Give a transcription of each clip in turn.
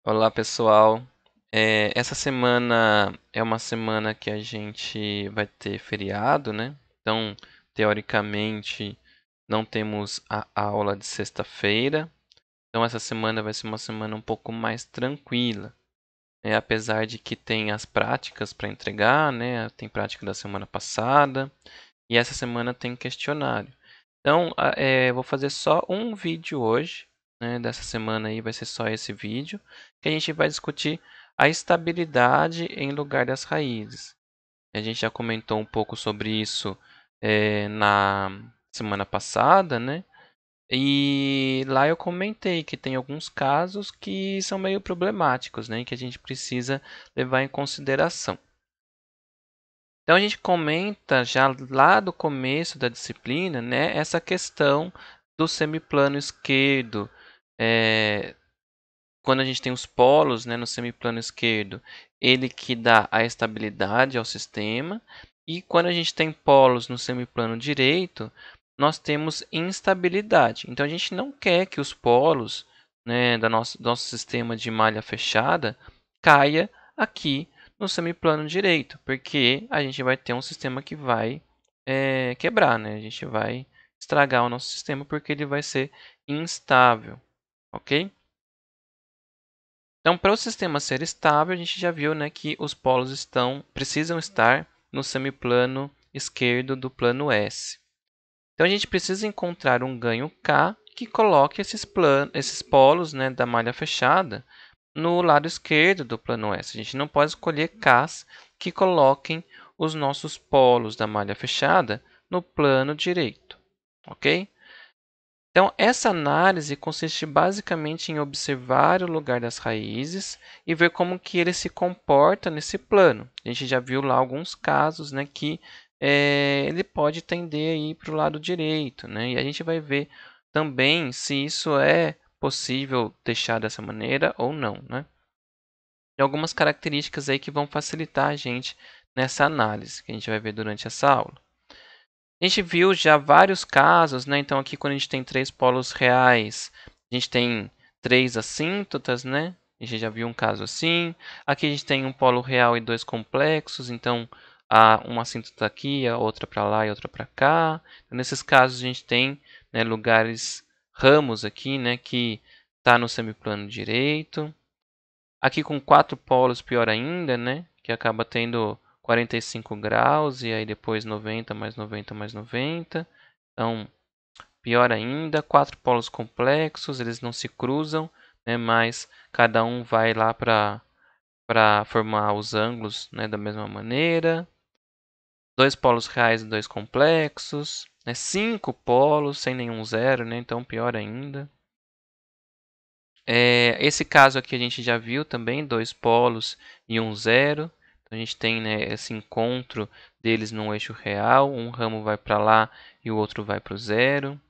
Olá, pessoal. Essa semana é uma semana que a gente vai ter feriado, né? Então, teoricamente, não temos a aula de sexta-feira. Então, essa semana vai ser uma semana um pouco mais tranquila, né? Apesar de que tem as práticas para entregar, né? Tem prática da semana passada e essa semana tem questionário. Então, vou fazer só um vídeo hoje, né, dessa semana aí vai ser só esse vídeo, que a gente vai discutir a estabilidade em lugar das raízes. A gente já comentou um pouco sobre isso na semana passada, né? E lá eu comentei que tem alguns casos que são meio problemáticos, né, que a gente precisa levar em consideração. Então a gente comenta já lá do começo da disciplina, né, essa questão do semiplano esquerdo. É, quando a gente tem os polos, né, no semiplano esquerdo, ele que dá a estabilidade ao sistema. E quando a gente tem polos no semiplano direito, nós temos instabilidade. Então a gente não quer que os polos, né, do nosso sistema de malha fechada caia aqui no semiplano direito, porque a gente vai ter um sistema que vai quebrar, né? A gente vai estragar o nosso sistema porque ele vai ser instável, ok? Então, para o sistema ser estável, a gente já viu, né, que os polos precisam estar no semiplano esquerdo do plano S. Então, a gente precisa encontrar um ganho K que coloque esses polos, né, da malha fechada no lado esquerdo do plano S. A gente não pode escolher Ks que coloquem os nossos polos da malha fechada no plano direito, ok? Então, essa análise consiste basicamente em observar o lugar das raízes e ver como que ele se comporta nesse plano. A gente já viu lá alguns casos, né, que ele pode tender para o lado direito, né? E a gente vai ver também se isso é possível deixar dessa maneira ou não, né? Tem algumas características aí que vão facilitar a gente nessa análise, que a gente vai ver durante essa aula. A gente viu já vários casos, né? Então aqui quando a gente tem três polos reais, a gente tem três assíntotas, né? A gente já viu um caso assim. Aqui a gente tem um polo real e dois complexos, então há uma assíntota aqui, a outra para lá e outra para cá. Então, nesses casos a gente tem, né, ramos aqui, né, que está no semiplano direito. Aqui com quatro polos, pior ainda, né? Que acaba tendo 45 graus e aí depois 90 mais 90 mais 90. Então, pior ainda, quatro polos complexos, eles não se cruzam, né? Mas cada um vai lá para formar os ângulos, né, da mesma maneira. Dois polos reais e dois complexos, né? Cinco polos sem nenhum zero, né? Então, pior ainda. Esse caso aqui a gente já viu também, dois polos e um zero. Então, a gente tem, né, esse encontro deles num eixo real. Um ramo vai para lá e o outro vai para o zero.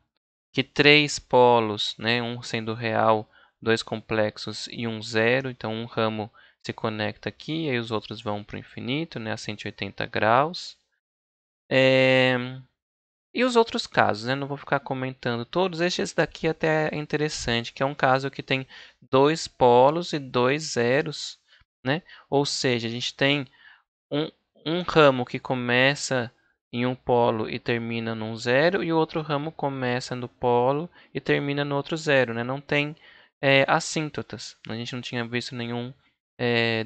Que três polos, né, um sendo real, dois complexos e um zero. Então, um ramo se conecta aqui e os outros vão para o infinito, né, a 180 graus. E os outros casos, né? Não vou ficar comentando todos. Esse daqui até é interessante, que é um caso que tem dois polos e dois zeros, né? Ou seja, a gente tem um, um ramo que começa em um polo e termina num zero, e o outro ramo começa no polo e termina no outro zero, né? Não tem assíntotas. A gente não tinha visto nenhum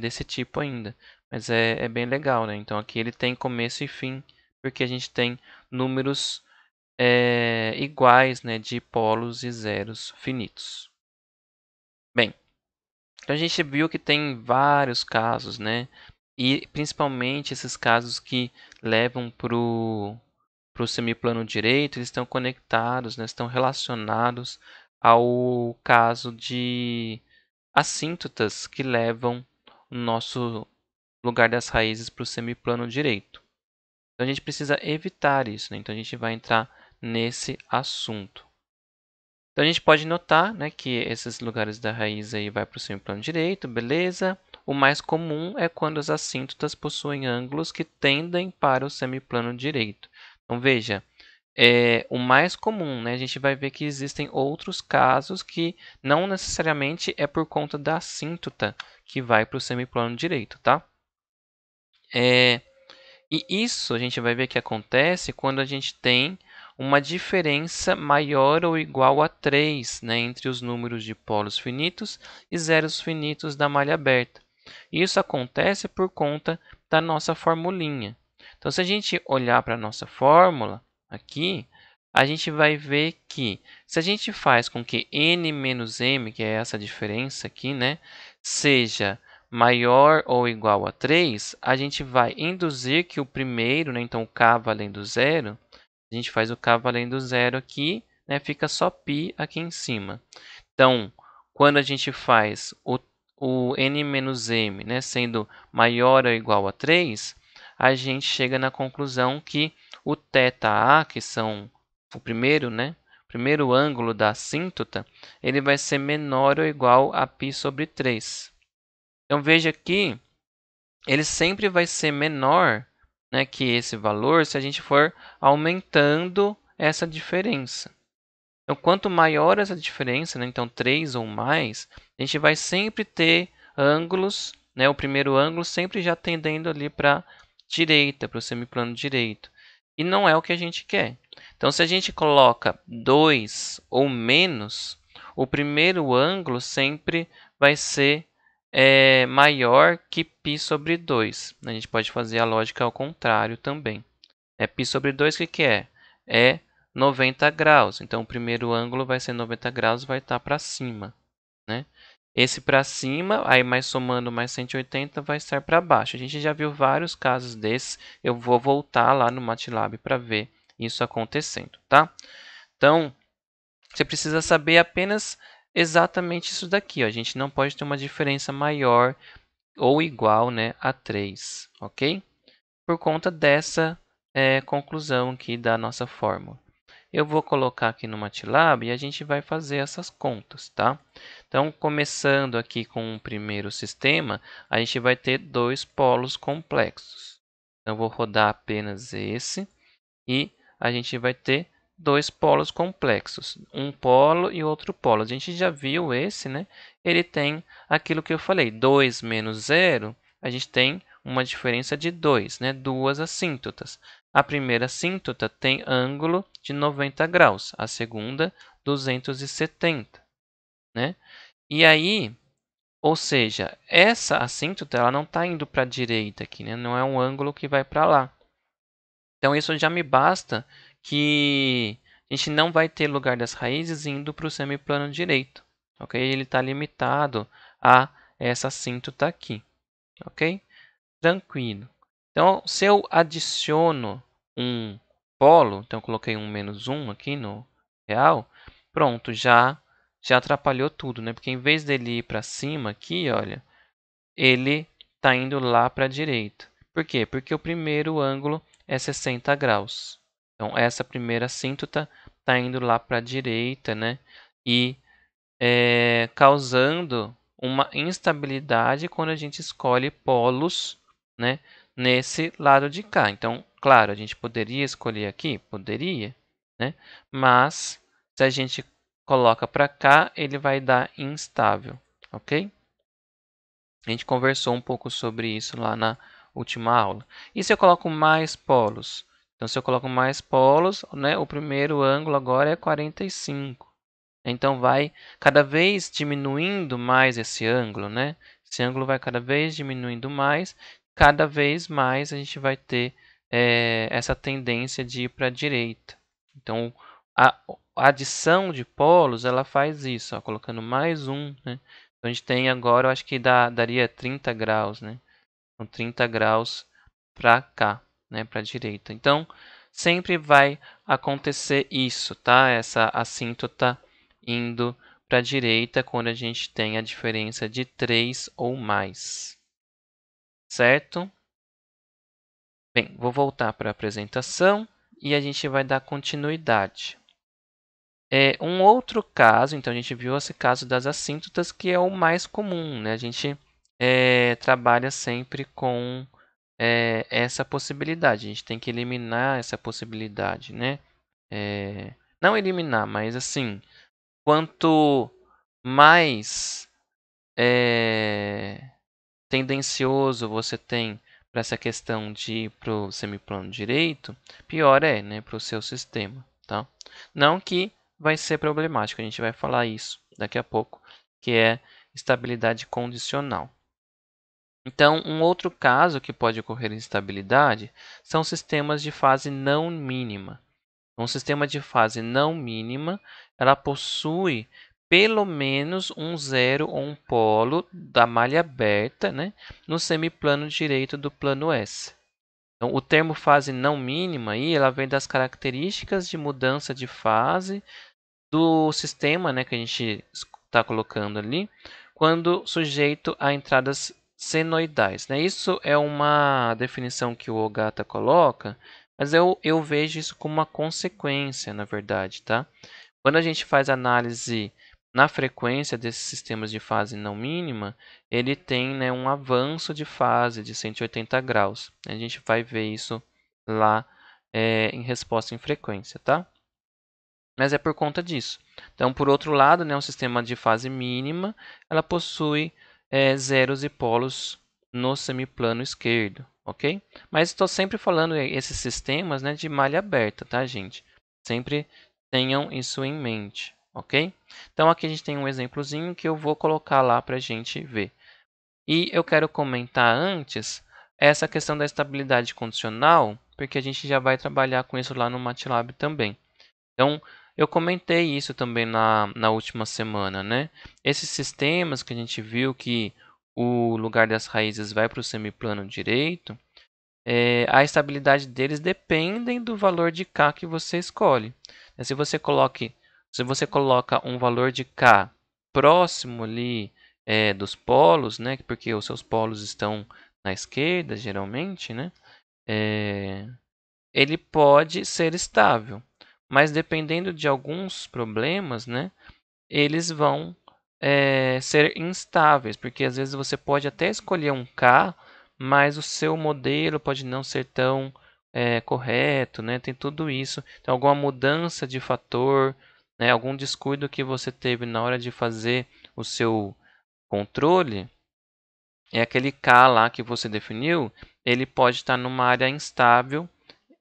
desse tipo ainda, mas é bem legal, né? Então aqui ele tem começo e fim, porque a gente tem números iguais, né, de polos e zeros finitos. Bem, então a gente viu que tem vários casos, né, e principalmente esses casos que levam para o semiplano direito, eles estão conectados, né, estão relacionados ao caso de assíntotas que levam o nosso lugar das raízes para o semiplano direito. Então a gente precisa evitar isso, né? Então a gente vai entrar nesse assunto. Então a gente pode notar, né, que esses lugares da raiz aí vai para o semiplano direito, beleza? O mais comum é quando as assíntotas possuem ângulos que tendem para o semiplano direito. Então veja, é o mais comum, né? A gente vai ver que existem outros casos que não necessariamente é por conta da assíntota que vai para o semiplano direito, tá? E isso a gente vai ver que acontece quando a gente tem uma diferença maior ou igual a 3, né, entre os números de polos finitos e zeros finitos da malha aberta. Isso acontece por conta da nossa formulinha. Então, se a gente olhar para a nossa fórmula aqui, a gente vai ver que se a gente faz com que n menos m, que é essa diferença aqui, né, seja maior ou igual a 3, a gente vai induzir que o primeiro, né, então o k valendo zero, a gente faz o k valendo zero aqui, né, fica só π aqui em cima. Então, quando a gente faz o n menos m, né, sendo maior ou igual a 3, a gente chega na conclusão que o θa, que são o primeiro, né, primeiro ângulo da assíntota, ele vai ser menor ou igual a π sobre 3. Então, veja que ele sempre vai ser menor, né, que esse valor se a gente for aumentando essa diferença. Então, quanto maior essa diferença, né, então 3 ou mais, a gente vai sempre ter ângulos, né, o primeiro ângulo sempre já tendendo ali para a direita, para o semiplano direito. E não é o que a gente quer. Então, se a gente coloca 2 ou menos, o primeiro ângulo sempre vai ser maior que π sobre 2. A gente pode fazer a lógica ao contrário também. Π sobre 2, o que é? É 90 graus. Então, o primeiro ângulo vai ser 90 graus, vai estar para cima, né? Esse para cima, aí mais somando mais 180, vai estar para baixo. A gente já viu vários casos desses. Eu vou voltar lá no MATLAB para ver isso acontecendo, tá? Então, você precisa saber apenas exatamente isso daqui. Ó. A gente não pode ter uma diferença maior ou igual, né, a 3, ok? Por conta dessa conclusão aqui da nossa fórmula. Eu vou colocar aqui no MATLAB e a gente vai fazer essas contas, tá? Então, começando aqui com o primeiro sistema, a gente vai ter dois polos complexos. Então, eu vou rodar apenas esse e a gente vai ter dois polos complexos, um polo e outro polo. A gente já viu esse, né? Ele tem aquilo que eu falei, 2 menos 0, a gente tem uma diferença de 2, né? Duas assíntotas. A primeira assíntota tem ângulo de 90 graus, a segunda 270, né? E aí, ou seja, essa assíntota ela não está indo para a direita aqui, né? Não é um ângulo que vai para lá. Então, isso já me basta que a gente não vai ter lugar das raízes indo para o semiplano direito. Ok? Ele está limitado a essa assíntota aqui. Ok? Tranquilo. Então, se eu adiciono um polo, então eu coloquei um menos 1 aqui no real, pronto, já atrapalhou tudo, né? Porque em vez dele ir para cima aqui, olha, ele está indo lá para a direita. Por quê? Porque o primeiro ângulo é 60 graus. Então, essa primeira assíntota está indo lá para a direita, né? E causando uma instabilidade quando a gente escolhe polos, né, nesse lado de cá. Então, claro, a gente poderia escolher aqui? Poderia, né? Mas, se a gente coloca para cá, ele vai dar instável, ok? A gente conversou um pouco sobre isso lá na última aula. E se eu coloco mais polos? Então, se eu coloco mais polos, né, o primeiro ângulo agora é 45. Então, vai cada vez diminuindo mais esse ângulo, né? Esse ângulo vai cada vez diminuindo mais. Cada vez mais a gente vai ter essa tendência de ir para a direita. Então, a adição de polos, ela faz isso, ó, colocando mais um, né? Então, a gente tem agora, eu acho que daria 30 graus, né? Então, 30 graus para cá, né? Para a direita. Então, sempre vai acontecer isso, tá? Essa assíntota indo para a direita quando a gente tem a diferença de 3 ou mais. Certo? Bem, vou voltar para a apresentação e a gente vai dar continuidade. Um outro caso, então a gente viu esse caso das assíntotas, que é o mais comum, né? A gente trabalha sempre com essa possibilidade, a gente tem que eliminar essa possibilidade, né? não eliminar, mas assim, quanto mais tendencioso você tem para essa questão de ir para o semiplano direito, pior é, né, para o seu sistema, tá? Não que vai ser problemático, a gente vai falar isso daqui a pouco, que é estabilidade condicional. Então, um outro caso que pode ocorrer instabilidade são sistemas de fase não mínima. Um sistema de fase não mínima, ela possui pelo menos um zero ou um polo da malha aberta, né, no semiplano direito do plano S. Então, o termo fase não mínima aí, ela vem das características de mudança de fase do sistema, né, que a gente está colocando ali, quando sujeito a entradas senoidais, né? Isso é uma definição que o Ogata coloca, mas eu vejo isso como uma consequência, na verdade, tá? Quando a gente faz análise na frequência desses sistemas de fase não mínima, ele tem, né, um avanço de fase de 180 graus. A gente vai ver isso lá em resposta em frequência, tá? Mas é por conta disso. Então, por outro lado, né, um sistema de fase mínima, ela possui zeros e polos no semiplano esquerdo, ok? Mas estou sempre falando esses sistemas, né, de malha aberta, tá, gente? Sempre tenham isso em mente, ok? Então, aqui a gente tem um exemplozinho que eu vou colocar lá para a gente ver. E eu quero comentar antes essa questão da estabilidade condicional, porque a gente já vai trabalhar com isso lá no MATLAB também. Então, eu comentei isso também na última semana, né? Esses sistemas que a gente viu que o lugar das raízes vai para o semiplano direito, a estabilidade deles dependem do valor de K que você escolhe. Se você coloca um valor de K próximo ali dos polos, né? Porque os seus polos estão na esquerda, geralmente, né? Ele pode ser estável, mas dependendo de alguns problemas, né, eles vão ser instáveis, porque às vezes você pode até escolher um K, mas o seu modelo pode não ser tão correto, né? Tem tudo isso. Então, alguma mudança de fator, né, algum descuido que você teve na hora de fazer o seu controle, aquele K lá que você definiu, ele pode estar numa área instável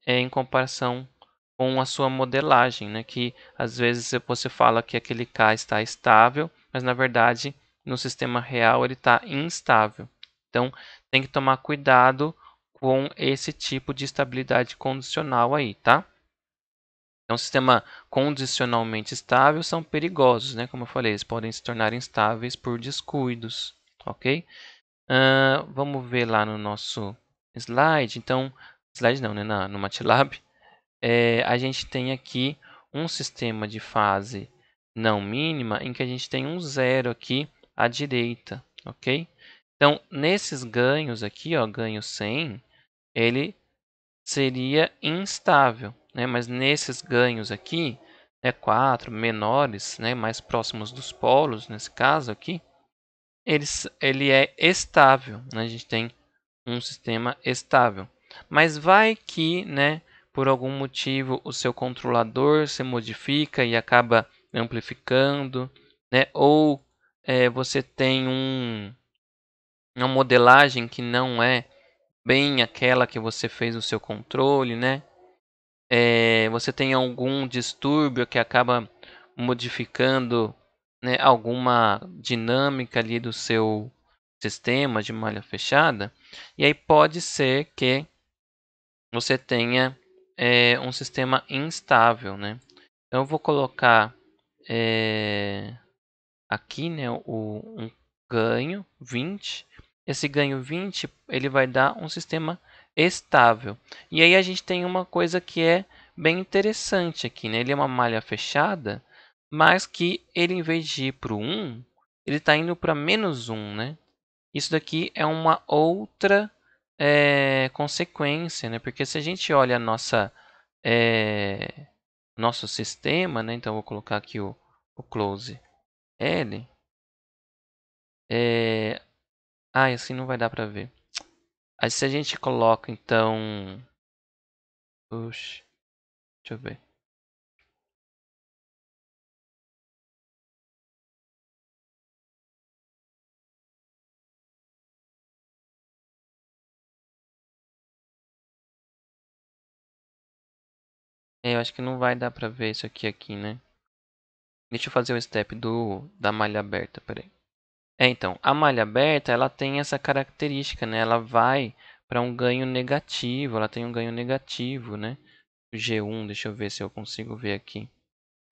em comparação com a sua modelagem, né? Que às vezes você fala que aquele K está estável, mas na verdade no sistema real ele está instável. Então tem que tomar cuidado com esse tipo de estabilidade condicional aí, tá? Então, sistema condicionalmente estável são perigosos, né? Como eu falei, eles podem se tornar instáveis por descuidos, ok? Vamos ver lá no nosso slide. Então, slide não, né? No MATLAB. A gente tem aqui um sistema de fase não mínima em que a gente tem um zero aqui à direita, ok? Então, nesses ganhos aqui, ó, ganho 100, ele seria instável, né? Mas nesses ganhos aqui, 4 menores, né, mais próximos dos polos, nesse caso aqui, ele é estável, né? A gente tem um sistema estável. Mas vai que, né, por algum motivo o seu controlador se modifica e acaba amplificando, né? Ou você tem uma modelagem que não é bem aquela que você fez o seu controle, né? Você tem algum distúrbio que acaba modificando, né, alguma dinâmica ali do seu sistema de malha fechada, e aí pode ser que você tenha um sistema instável, né? Então eu vou colocar aqui, né, um ganho 20. Esse ganho 20 ele vai dar um sistema estável. E aí a gente tem uma coisa que é bem interessante aqui, né? Ele é uma malha fechada, mas que ele, em vez de ir para o 1, ele está indo para -1, né? Isso daqui é uma outra consequência, né? Porque se a gente olha a nosso sistema, né? Então, eu vou colocar aqui o close L. Assim não vai dar para ver. Aí se a gente coloca, então... Puxa, deixa eu ver. Eu acho que não vai dar pra ver isso aqui, né? Deixa eu fazer o step da malha aberta, peraí. Então, a malha aberta, ela tem essa característica, né? Ela vai para um ganho negativo, ela tem um ganho negativo, né? O G1, deixa eu ver se eu consigo ver aqui.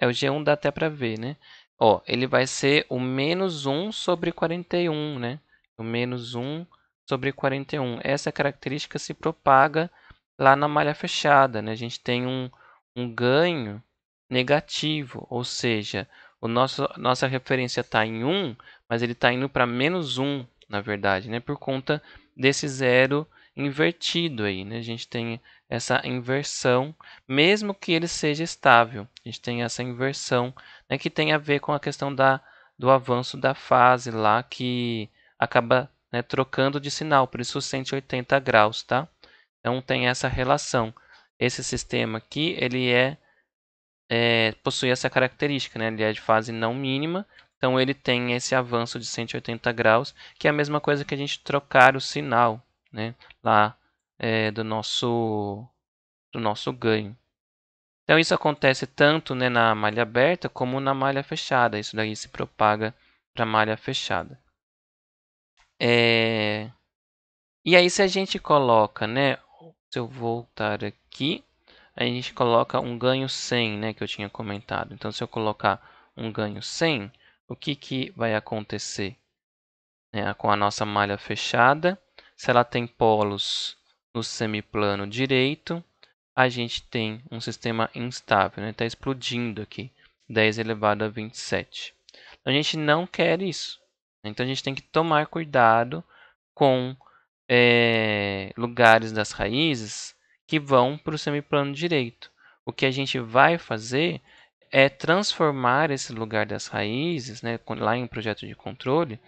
O G1 dá até para ver, né? Ó, ele vai ser o menos 1 sobre 41, né? O menos 1 sobre 41. Essa característica se propaga lá na malha fechada, né? A gente tem um ganho negativo, ou seja, nossa referência está em 1, mas ele está indo para menos 1, na verdade, né? Por conta desse zero invertido aí, né? A gente tem essa inversão, mesmo que ele seja estável. A gente tem essa inversão, né, que tem a ver com a questão do avanço da fase lá, que acaba, né, trocando de sinal, por isso 180 graus, tá? Então tem essa relação. Esse sistema aqui, ele possui essa característica, né? Ele é de fase não mínima, então ele tem esse avanço de 180 graus, que é a mesma coisa que a gente trocar o sinal, né, lá do nosso ganho. Então isso acontece tanto, né, na malha aberta como na malha fechada. Isso daí se propaga para a malha fechada. E aí se a gente coloca, né, se eu voltar aqui, a gente coloca um ganho 100, né, que eu tinha comentado. Então se eu colocar um ganho 100, o que vai acontecer, né, com a nossa malha fechada? Se ela tem polos no semiplano direito, a gente tem um sistema instável, né? Está explodindo aqui, 10 elevado a 27. A gente não quer isso. Então a gente tem que tomar cuidado com lugares das raízes que vão para o semiplano direito. O que a gente vai fazer é transformar esse lugar das raízes, né, lá em um projeto de controle,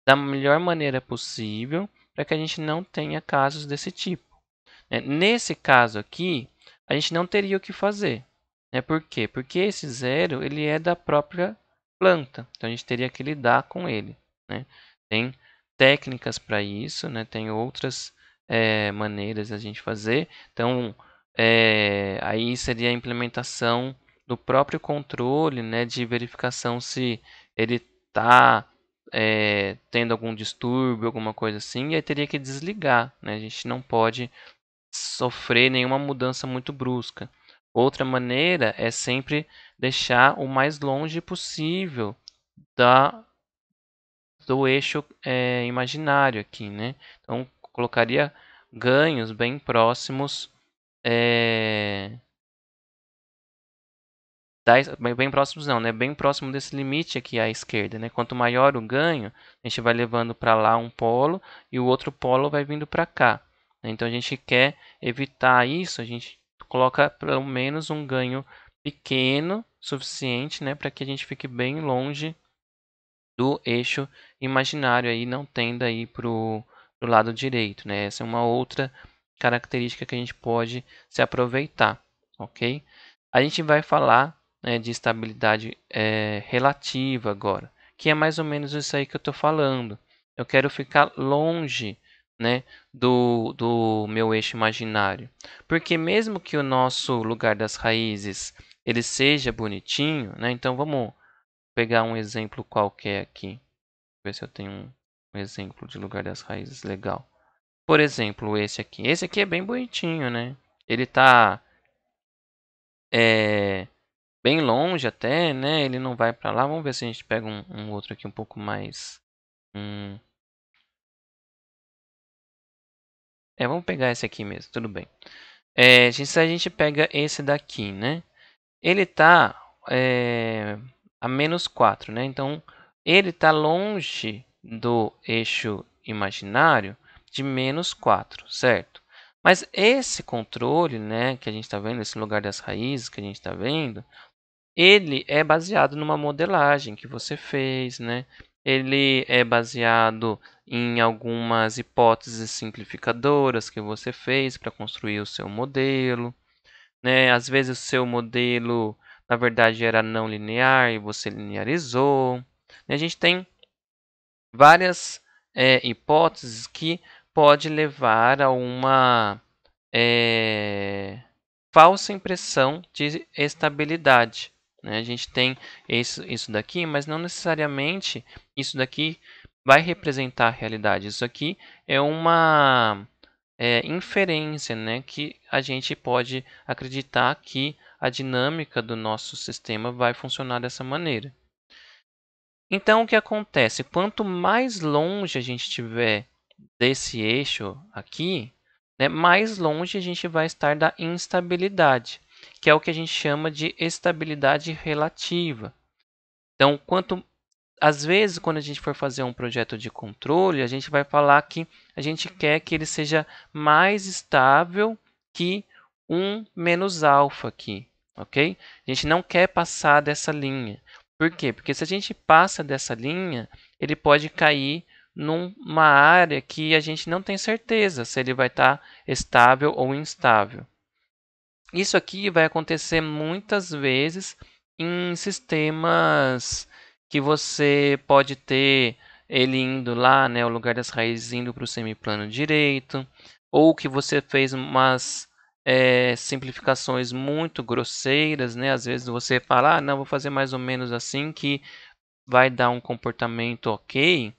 da melhor maneira possível para que a gente não tenha casos desse tipo. Nesse caso aqui, a gente não teria o que fazer. Por quê? Porque esse zero ele é da própria planta. Então a gente teria que lidar com ele. Né? Tem técnicas para isso, né? Tem outras maneiras a gente fazer. Então aí seria a implementação do próprio controle, né? De verificação se ele está tendo algum distúrbio, alguma coisa assim, e aí teria que desligar. Né? A gente não pode sofrer nenhuma mudança muito brusca. Outra maneira é sempre deixar o mais longe possível da, do eixo imaginário aqui, né? Então, colocaria ganhos bem próximos, bem próximos não, né? Bem próximo desse limite aqui à esquerda, né? Quanto maior o ganho, a gente vai levando para lá um polo e o outro polo vai vindo para cá. Então a gente quer evitar isso, a gente coloca pelo menos um ganho pequeno, suficiente, né, para que a gente fique bem longe do eixo imaginário aí, não tenda aí para o lado direito, né? Essa é uma outra característica que a gente pode se aproveitar, ok? A gente vai falar, né, de estabilidade relativa agora, que é mais ou menos isso aí que eu estou falando. Eu quero ficar longe, né, do meu eixo imaginário, porque mesmo que o nosso lugar das raízes ele seja bonitinho, né? Então vamos pegar um exemplo qualquer aqui, ver se eu tenho um exemplo de lugar das raízes legal. Por exemplo, esse aqui. Esse aqui é bem bonitinho, né? Ele tá bem longe até, né? Ele não vai para lá. Vamos ver se a gente pega um outro aqui um pouco mais. Hum, vamos pegar esse aqui mesmo, tudo bem. Se a gente pega esse daqui, né? Ele está a -4, né? Então, ele está longe do eixo imaginário de -4, certo? Mas esse controle, né, que a gente está vendo, esse lugar das raízes que a gente está vendo, ele é baseado numa modelagem que você fez, né? Ele é baseado em algumas hipóteses simplificadoras que você fez para construir o seu modelo, né? Às vezes o seu modelo, na verdade, era não linear e você linearizou. A gente tem várias hipóteses que pode levar a uma falsa impressão de estabilidade, né? A gente tem isso daqui, mas não necessariamente isso daqui vai representar a realidade. Isso aqui é uma inferência, né? Que a gente pode acreditar que a dinâmica do nosso sistema vai funcionar dessa maneira. Então, o que acontece? Quanto mais longe a gente estiver desse eixo aqui, né, mais longe a gente vai estar da instabilidade, que é o que a gente chama de estabilidade relativa. Então, às vezes, quando a gente for fazer um projeto de controle, a gente vai falar que a gente quer que ele seja mais estável que 1 menos alfa aqui, ok? A gente não quer passar dessa linha. Por quê? Porque se a gente passa dessa linha, ele pode cair numa área que a gente não tem certeza se ele vai estar estável ou instável. Isso aqui vai acontecer muitas vezes em sistemas que você pode ter ele indo lá, né, o lugar das raízes indo para o semiplano direito, ou que você fez umas simplificações muito grosseiras, né? Às vezes você fala, não, vou fazer mais ou menos assim que vai dar um comportamento ok,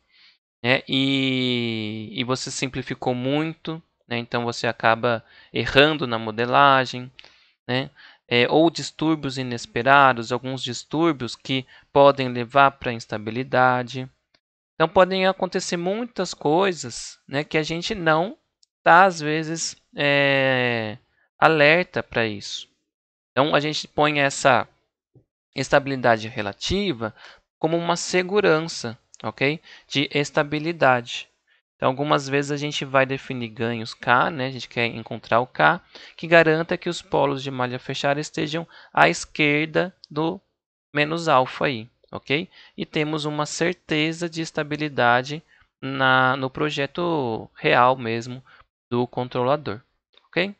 né? E você simplificou muito, né? Então você acaba errando na modelagem, né? Ou distúrbios inesperados, alguns distúrbios que podem levar para instabilidade. Então podem acontecer muitas coisas, né, que a gente não está às vezes alerta para isso. Então a gente põe essa estabilidade relativa como uma segurança, ok? De estabilidade. Então, algumas vezes a gente vai definir ganhos K, né? A gente quer encontrar o K, que garanta que os polos de malha fechada estejam à esquerda do menos alfa aí, ok? E temos uma certeza de estabilidade no projeto real mesmo do controlador, ok?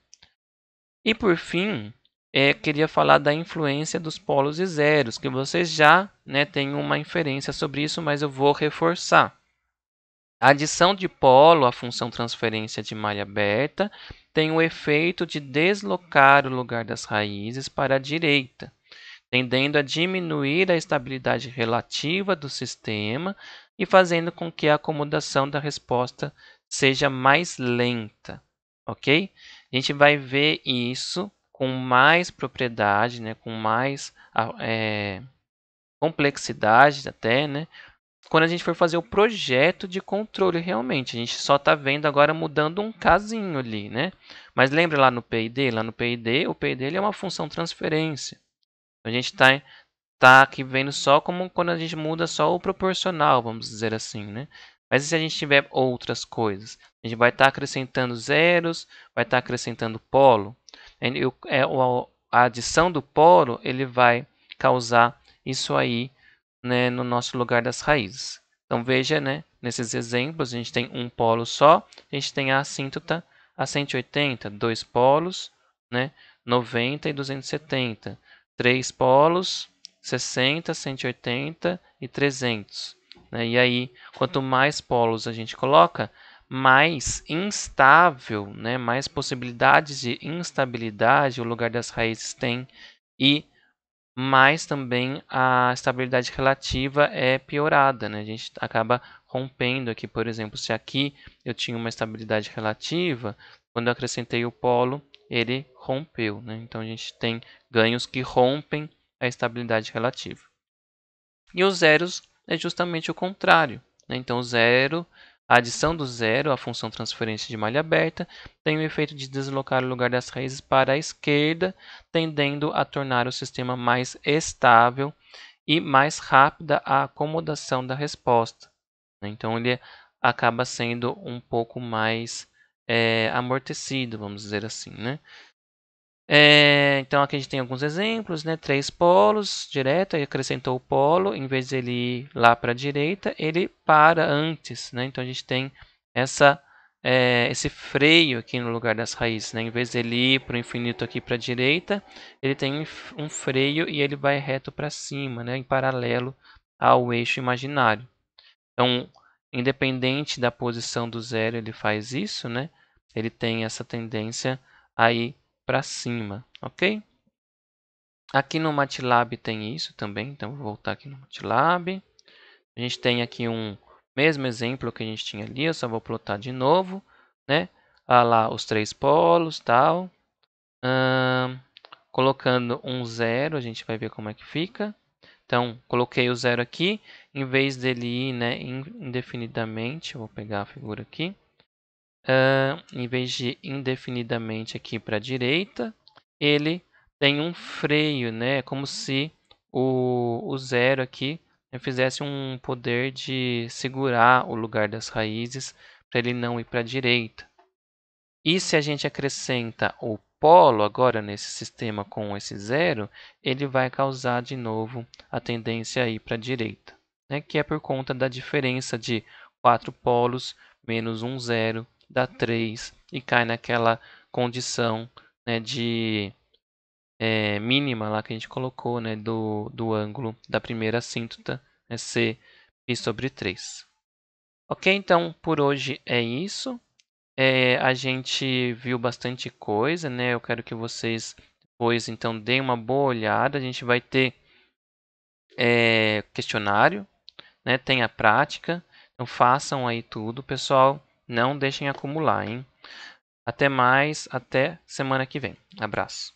E por fim, queria falar da influência dos polos e zeros, que vocês já, né, têm uma inferência sobre isso, mas eu vou reforçar. A adição de polo à função transferência de malha aberta tem o efeito de deslocar o lugar das raízes para a direita, tendendo a diminuir a estabilidade relativa do sistema e fazendo com que a acomodação da resposta seja mais lenta, ok? A gente vai ver isso com mais propriedade, né, com mais complexidade até, né, quando a gente for fazer o projeto de controle realmente. A gente só está vendo agora mudando um casinho ali, né? Mas lembra lá no PID? Lá no PID, o PID ele é uma função transferência. A gente tá aqui vendo só como quando a gente muda só o proporcional, vamos dizer assim, né? Mas e se a gente tiver outras coisas? A gente vai estar acrescentando zeros, vai estar acrescentando polo. A adição do polo ele vai causar isso aí, né, no nosso lugar das raízes. Então veja, né, nesses exemplos a gente tem um polo só, a gente tem a assíntota a 180, dois polos, né, 90 e 270, três polos, 60, 180 e 300. Né? E aí, quanto mais polos a gente coloca, mais instável, né? Mais possibilidades de instabilidade o lugar das raízes tem e mais também a estabilidade relativa é piorada. Né? A gente acaba rompendo aqui, por exemplo, se aqui eu tinha uma estabilidade relativa, quando eu acrescentei o polo, ele rompeu. Né? Então a gente tem ganhos que rompem a estabilidade relativa. E os zeros é justamente o contrário. Né? Então, a adição do zero à função transferência de malha aberta tem o efeito de deslocar o lugar das raízes para a esquerda, tendendo a tornar o sistema mais estável e mais rápida a acomodação da resposta. Né? Então, ele acaba sendo um pouco mais amortecido, vamos dizer assim, né? Então aqui a gente tem alguns exemplos, né? 3 polos direto, aí acrescentou o polo, em vez de ele ir lá para a direita, ele para antes, né? Então a gente tem esse freio aqui no lugar das raízes, né? Em vez de ele ir para o infinito aqui para a direita, ele tem um freio e ele vai reto para cima, né? Em paralelo ao eixo imaginário. Então, independente da posição do zero, ele faz isso, né? Ele tem essa tendência a ir para cima, ok? Aqui no MATLAB tem isso também, então vou voltar aqui no MATLAB. A gente tem aqui um mesmo exemplo que a gente tinha ali, eu só vou plotar de novo, né? Lá os 3 polos, tal. Colocando um 0, a gente vai ver como é que fica. Então, coloquei o 0 aqui, em vez dele ir, né, indefinidamente, eu vou pegar a figura aqui. Em vez de ir indefinidamente aqui para a direita, ele tem um freio, né? Como se o 0 aqui, né, fizesse um poder de segurar o lugar das raízes para ele não ir para a direita. E se a gente acrescenta o polo agora nesse sistema com esse 0, ele vai causar de novo a tendência a ir para a direita, né? Que é por conta da diferença de 4 polos menos um 0 dá 3 e cai naquela condição, né, de mínima lá que a gente colocou, né, do ângulo da primeira assíntota, né, C π sobre 3. Ok, então por hoje é isso. A gente viu bastante coisa, né? Eu quero que vocês depois então deem uma boa olhada. A gente vai ter questionário, né? Tem a prática. Então façam aí tudo, pessoal. Não deixem acumular, hein? Até mais, até semana que vem. Abraço.